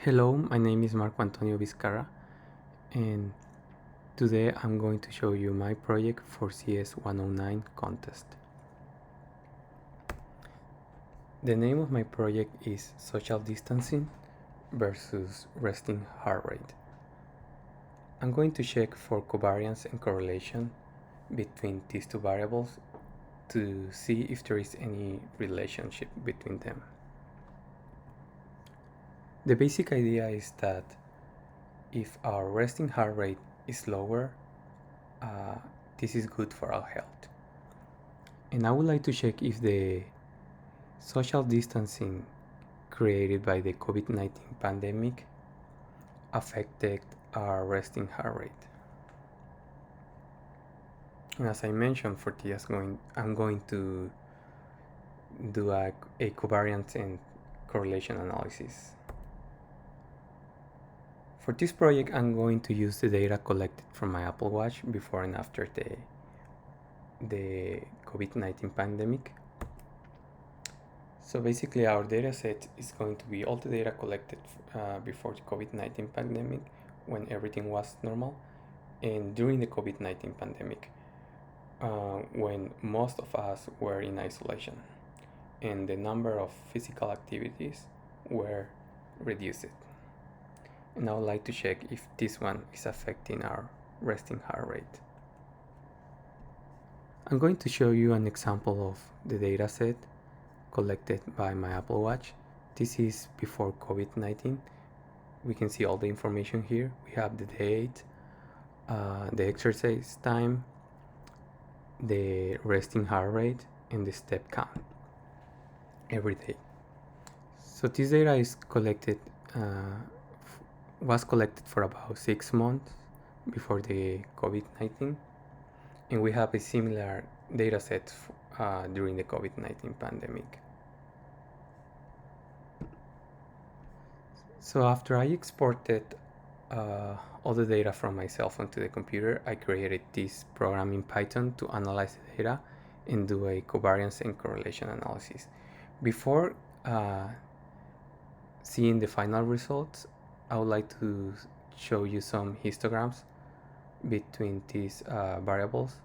Hello, my name is Marco Antonio Vizcarra, and today I'm going to show you my project for CS 109 contest. The name of my project is Social Distancing versus Resting Heart Rate. I'm going to check for covariance and correlation between these two variables to see if there is any relationship between them. The basic idea is that if our resting heart rate is lower, this is good for our health. And I would like to check if the social distancing created by the COVID-19 pandemic affected our resting heart rate. And as I mentioned, for this, I'm going to do a covariance and correlation analysis. For this project, I'm going to use the data collected from my Apple Watch before and after the COVID-19 pandemic. So basically our data set is going to be all the data collected before the COVID-19 pandemic, when everything was normal, and during the COVID-19 pandemic, when most of us were in isolation and the number of physical activities were reduced. And I would like to check if this one is affecting our resting heart rate. I'm going to show you an example of the data set collected by my Apple Watch. This is before COVID-19. We can see all the information here. We have the date, the exercise time, the resting heart rate, and the step count every day. So this data is was collected for about 6 months before the COVID-19, and we have a similar data set during the COVID-19 pandemic. So after I exported all the data from my cell phone to the computer, I created this program in Python to analyze the data and do a covariance and correlation analysis. Before seeing the final results, I would like to show you some histograms between these variables.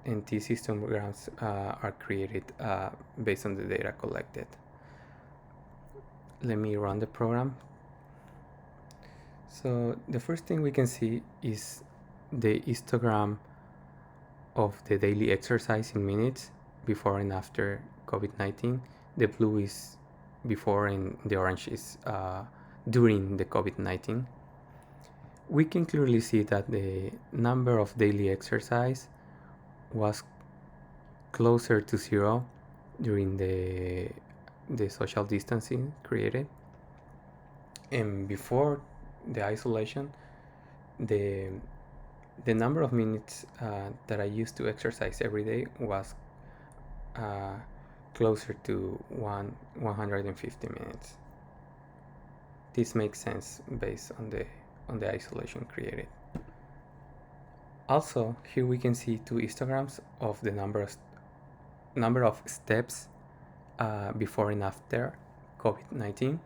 And these histograms are created based on the data collected. Let me run the program. So the first thing we can see is the histogram of the daily exercise in minutes before and after COVID-19. The blue is before and the orange is during the COVID-19. We can clearly see that the number of daily exercise was closer to zero during the social distancing created, and before the isolation, the number of minutes that I used to exercise every day was closer to 150 minutes. This makes sense based on the isolation created. Also, here we can see two histograms of the number of steps before and after COVID-19.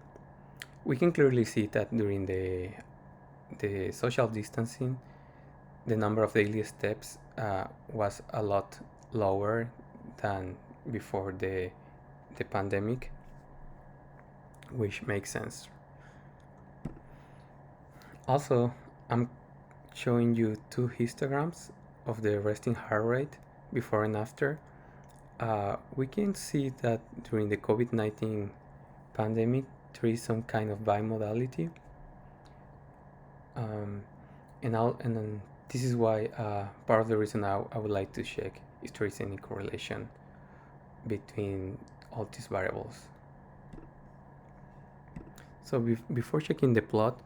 We can clearly see that during the social distancing, the number of daily steps was a lot lower than before the pandemic, which makes sense. Also, I'm showing you two histograms of the resting heart rate before and after. We can see that during the COVID-19 pandemic, there is some kind of bimodality, and this is why part of the reason I would like to check if there is any correlation between all these variables. So before checking the plot,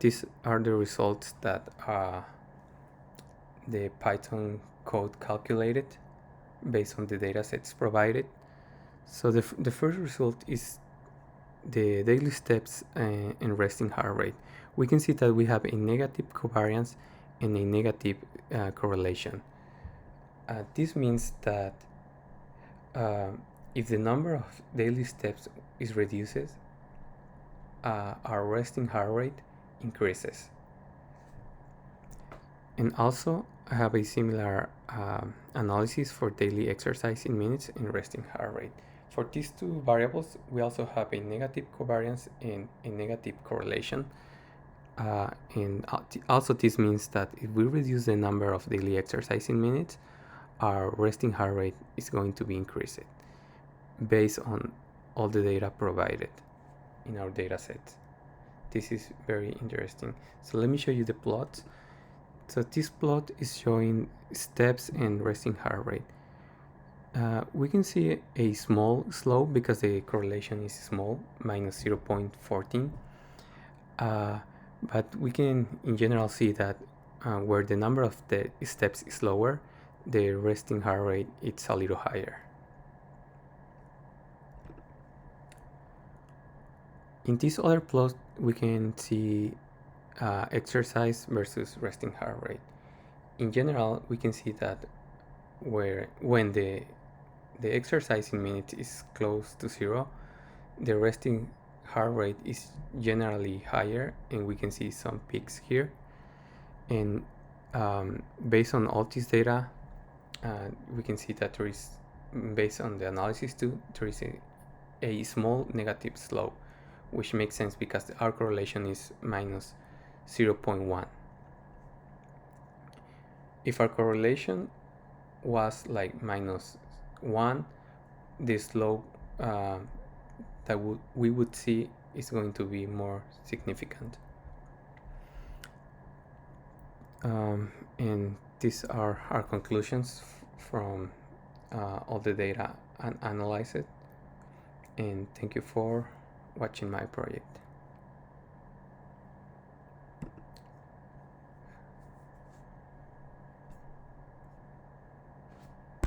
these are the results that the Python code calculated based on the data sets provided. So the first result is the daily steps and resting heart rate. We can see that we have a negative covariance and a negative correlation. This means that if the number of daily steps is reduced, our resting heart rate increases. And also, I have a similar analysis for daily exercise in minutes and resting heart rate. For these two variables, we also have a negative covariance and a negative correlation. And also this means that if we reduce the number of daily exercise in minutes, our resting heart rate is going to be increased based on all the data provided in our data set. This is very interesting. So let me show you the plot. So this plot is showing steps and resting heart rate. We can see a small slope because the correlation is small, minus 0.14. But we can in general see that where the number of the steps is lower, the resting heart rate is a little higher. In this other plot, we can see exercise versus resting heart rate. In general, we can see that when the exercise in minutes is close to 0, the resting heart rate is generally higher, and we can see some peaks here. And based on all this data, we can see that there is, based on the analysis too, there is a small negative slope, which makes sense because our correlation is minus 0.1. If our correlation was like minus 1, the slope that we would see is going to be more significant. And these are our conclusions from all the data analyzed. And thank you for watching my project.